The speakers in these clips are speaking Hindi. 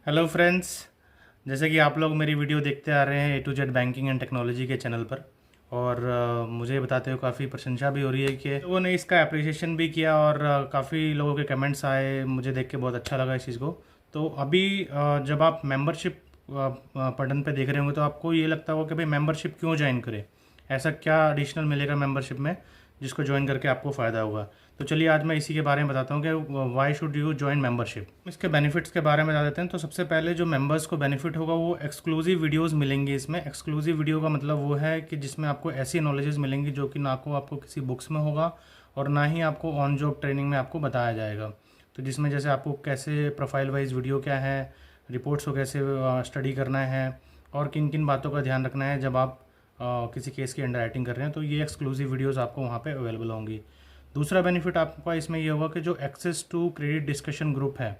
Hello friends. जैसे कि आप लोग मेरी वीडियो देखते आ रहे हैं A to Z banking and technology के चैनल पर, और मुझे बताते हुए काफ़ी प्रशंसा भी हो रही है कि लोगों ने इसका अप्रिसिएशन भी किया, और काफ़ी लोगों के कमेंट्स आए। मुझे देख के बहुत अच्छा लगा इस चीज़ को। तो अभी जब आप मेंबरशिप बटन पे देख रहे होंगे तो आपको ये लगता होगा कि भाई मेंबरशिप क्यों ज्वाइन करें, ऐसा क्या एडिशनल मिलेगा मेंबरशिप में जिसको ज्वाइन करके आपको फ़ायदा होगा। तो चलिए आज मैं इसी के बारे में बताता हूँ कि why should you join membership. इसके बेनिफिट्स के बारे में बता देते हैं। तो सबसे पहले जो मेंबर्स को बेनिफिट होगा वो एक्सक्लूसिव वीडियोस मिलेंगी। इसमें एक्सक्लूसिव वीडियो का मतलब वो है कि जिसमें आपको ऐसी नॉलेजेस मिलेंगी जो कि ना को आपको किसी बुक्स में होगा और ना ही आपको ऑन जॉब ट्रेनिंग में आपको बताया जाएगा। तो जिसमें जैसे आपको कैसे प्रोफाइल वाइज वीडियो क्या है, रिपोर्ट्स को कैसे स्टडी करना है और किन किन बातों का ध्यान रखना है जब आप किसी केस की अंडर राइटिंग कर रहे हैं, तो ये एक्सक्लूसिव वीडियोस आपको वहाँ पे अवेलेबल होंगी। दूसरा बेनिफिट आपका इसमें ये होगा कि जो access to credit discussion group है,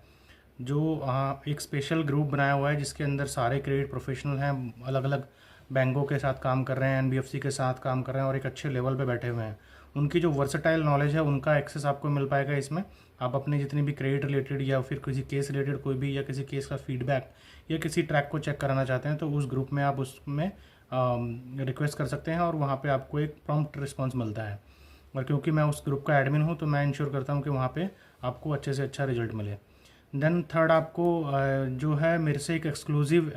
जो एक स्पेशल ग्रुप बनाया हुआ है जिसके अंदर सारे क्रेडिट प्रोफेशनल हैं, अलग अलग बैंकों के साथ काम कर रहे हैं, एनबीएफसी के साथ काम कर रहे हैं और एक अच्छे लेवल पे बैठे हुए हैं। उनकी जो वर्सटाइल नॉलेज है उनका एक्सेस आपको मिल पाएगा इसमें। आप अपने जितनी भी क्रेडिट रिलेटेड या फिर किसी केस रिलेटेड कोई भी, या किसी केस का फीडबैक या किसी ट्रैक को चेक कराना चाहते हैं तो उस ग्रुप में आप उसमें रिक्वेस्ट कर सकते हैं और वहाँ पे आपको एक प्रॉम्प्ट रिस्पॉन्स मिलता है। और क्योंकि मैं उस ग्रुप का एडमिन हूँ तो मैं इंश्योर करता हूँ कि वहाँ पे आपको अच्छे से अच्छा रिजल्ट मिले। देन थर्ड, आपको जो है मेरे से एक एक्सक्लूसिव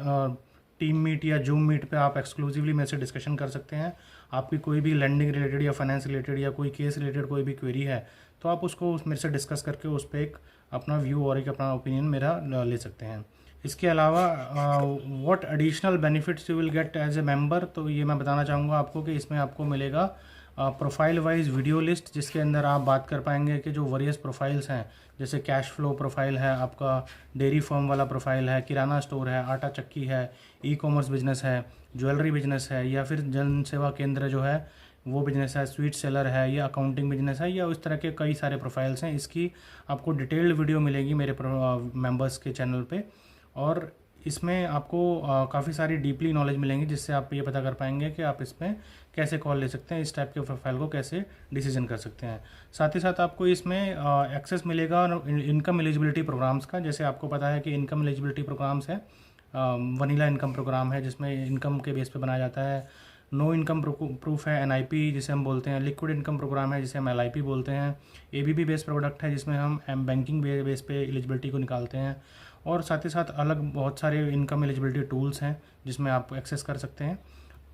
टीम मीट या जूम मीट पे आप एक्सक्लूसिवली मेरे से डिस्कशन कर सकते हैं। आपकी कोई भी लैंडिंग रिलेटेड या फाइनेंस रिलेटेड या कोई केस रिलेटेड कोई भी क्वेरी है तो आप उसको मेरे से डिस्कस करके उस पर एक अपना व्यू और एक अपना ओपिनियन मेरा ले सकते हैं। इसके अलावा what additional benefits you will get as a member, तो ये मैं बताना चाहूँगा आपको कि इसमें आपको मिलेगा प्रोफाइल वाइज वीडियो लिस्ट, जिसके अंदर आप बात कर पाएंगे कि जो वेरियस प्रोफाइल्स हैं, जैसे कैश फ्लो प्रोफाइल है, आपका डेयरी फार्म वाला प्रोफाइल है, किराना स्टोर है, आटा चक्की है, ई कॉमर्स बिजनेस है, ज्वेलरी बिजनेस है, या फिर जन सेवा केंद्र जो है वो बिजनेस है, स्वीट सेलर है, या अकाउंटिंग बिजनेस है, या उस तरह के कई सारे प्रोफाइल्स हैं। इसकी आपको डिटेल्ड वीडियो मिलेगी मेरे मेंबर्स के चैनल पे, और इसमें आपको काफ़ी सारी डीपली नॉलेज मिलेंगी जिससे आप ये पता कर पाएंगे कि आप इसमें कैसे कॉल ले सकते हैं, इस टाइप के प्रोफाइल को कैसे डिसीजन कर सकते हैं। साथ ही साथ आपको इसमें एक्सेस मिलेगा इनकम एलिजिबिलिटी प्रोग्राम्स का। जैसे आपको पता है कि इनकम एलिजिबिलिटी प्रोग्राम्स है, वनीला इनकम प्रोग्राम है जिसमें इनकम के बेस पे बनाया जाता है। नो इनकम प्रूफ है, एनआईपी जिसे हम बोलते हैं। लिक्विड इनकम प्रोग्राम है जिसे हम एलआईपी बोलते हैं। एबीबी बेस्ड प्रोडक्ट है जिसमें हम बैंकिंग बेस पे एलिजिबिलिटी को निकालते हैं। और साथ ही साथ अलग बहुत सारे इनकम एलिजिबिलिटी टूल्स हैं जिसमें आप एक्सेस कर सकते हैं।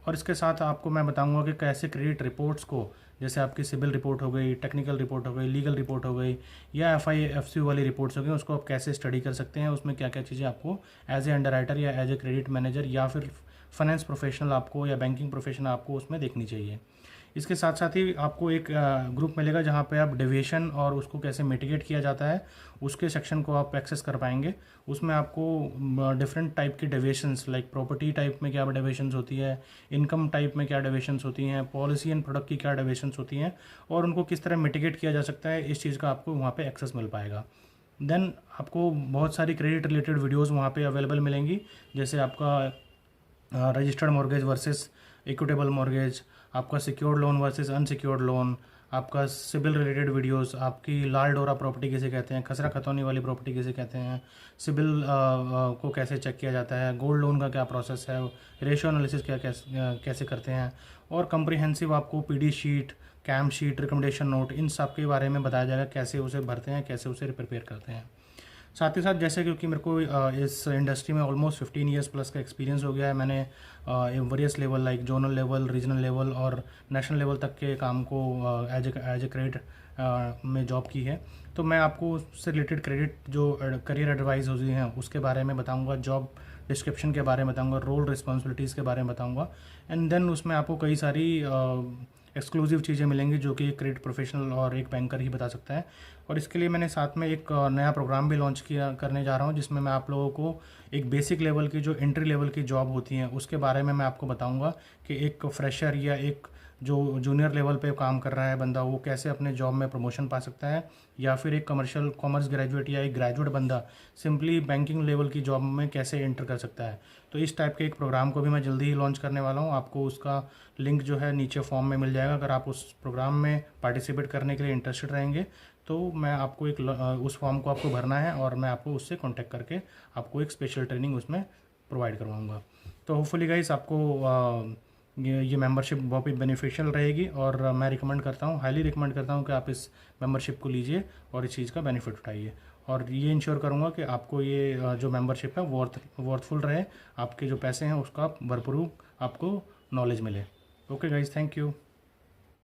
और इसके साथ आपको मैं बताऊंगा कि कैसे क्रेडिट रिपोर्ट्स को, जैसे आपकी सिविल रिपोर्ट हो गई, टेक्निकल रिपोर्ट हो गई, लीगल रिपोर्ट हो गई, या एफआईएफसी वाली रिपोर्ट्स हो गई, उसको आप कैसे स्टडी कर सकते हैं, उसमें क्या क्या चीज़ें आपको एज ए अंडरराइटर या एज ए क्रेडिट मैनेजर या फिर फाइनेंस प्रोफेशनल आपको या बैंकिंग प्रोफेशनल आपको उसमें देखनी चाहिए। इसके साथ साथ ही आपको एक ग्रुप मिलेगा जहाँ पे आप डेविएशन और उसको कैसे मिटिगेट किया जाता है उसके सेक्शन को आप एक्सेस कर पाएंगे। उसमें आपको डिफरेंट टाइप की डेविएशंस, लाइक प्रॉपर्टी टाइप में क्या डेविएशंस होती है, इनकम टाइप में क्या डेविएशंस होती हैं, पॉलिसी एंड प्रोडक्ट की क्या डेविएशंस होती हैं और उनको किस तरह मिटिगेट किया जा सकता है, इस चीज़ का आपको वहाँ पे एक्सेस मिल पाएगा। देन आपको बहुत सारी क्रेडिट रिलेटेड वीडियोज़ वहाँ पे अवेलेबल मिलेंगी, जैसे आपका registered mortgage versus equitable mortgage, आपका secured loan versus unsecured loan, आपका सिबिल रिलेटेड वीडियोस, आपकी लाल डोरा प्रॉपर्टी किसे कहते हैं, खसरा खतौनी वाली प्रॉपर्टी किसे कहते हैं, सिबिल को कैसे चेक किया जाता है, गोल्ड लोन का क्या प्रोसेस है, रेशियो एनालिसिस क्या कैसे करते हैं, और कम्प्रीहेंसिव आपको PD sheet, CAM sheet, recommendation note, इन सब के बारे में बताया जाएगा कैसे उसे भरते हैं, कैसे उसे प्रिपेयर करते हैं। साथ ही साथ जैसे क्योंकि मेरे को इस इंडस्ट्री में ऑलमोस्ट 15 ईयर्स प्लस का एक्सपीरियंस हो गया है, मैंने various level like zonal level, regional level और नेशनल लेवल तक के काम को एज ए क्रेडिट में जॉब की है। तो मैं आपको उससे रिलेटेड क्रेडिट जो करियर एडवाइस होती हैं उसके बारे में बताऊंगा, जॉब डिस्क्रिप्शन के बारे में बताऊंगा, रोल रिस्पॉन्सिबिलिटीज़ के बारे में बताऊंगा, एंड देन उसमें आपको कई सारी एक्सक्लूसिव चीज़ें मिलेंगी जो कि एक क्रेडिट प्रोफेशनल और एक बैंकर ही बता सकता है। और इसके लिए मैंने साथ में एक नया प्रोग्राम भी लॉन्च करने जा रहा हूँ जिसमें मैं आप लोगों को एक बेसिक लेवल की जो एंट्री लेवल की जॉब होती हैं उसके बारे में मैं आपको बताऊँगा कि एक फ्रेशर या एक जो जूनियर लेवल पे काम कर रहा है बंदा वो कैसे अपने जॉब में प्रमोशन पा सकता है, या फिर एक कॉमर्स ग्रेजुएट या एक ग्रेजुएट बंदा सिंपली बैंकिंग लेवल की जॉब में कैसे एंटर कर सकता है। तो इस टाइप के एक प्रोग्राम को भी मैं जल्दी ही लॉन्च करने वाला हूँ। आपको उसका लिंक जो है नीचे फॉर्म में मिल जाएगा। अगर आप उस प्रोग्राम में पार्टिसिपेट करने के लिए इंटरेस्टेड रहेंगे तो मैं आपको उस फॉर्म को आपको भरना है और मैं आपको उससे कांटेक्ट करके आपको एक स्पेशल ट्रेनिंग उसमें प्रोवाइड करवाऊँगा। तो होपफुली गाइस आपको ये मेंबरशिप बहुत ही बेनिफिशियल रहेगी, और मैं रिकमेंड करता हूँ, हाईली रिकमेंड करता हूँ कि आप इस मेंबरशिप को लीजिए और इस चीज़ का बेनिफिट उठाइए। और ये इंश्योर करूँगा कि आपको ये जो मेंबरशिप है वर्थफुल रहे, आपके जो पैसे हैं उसका भरपूर आपको नॉलेज मिले। Okay guys, thank you.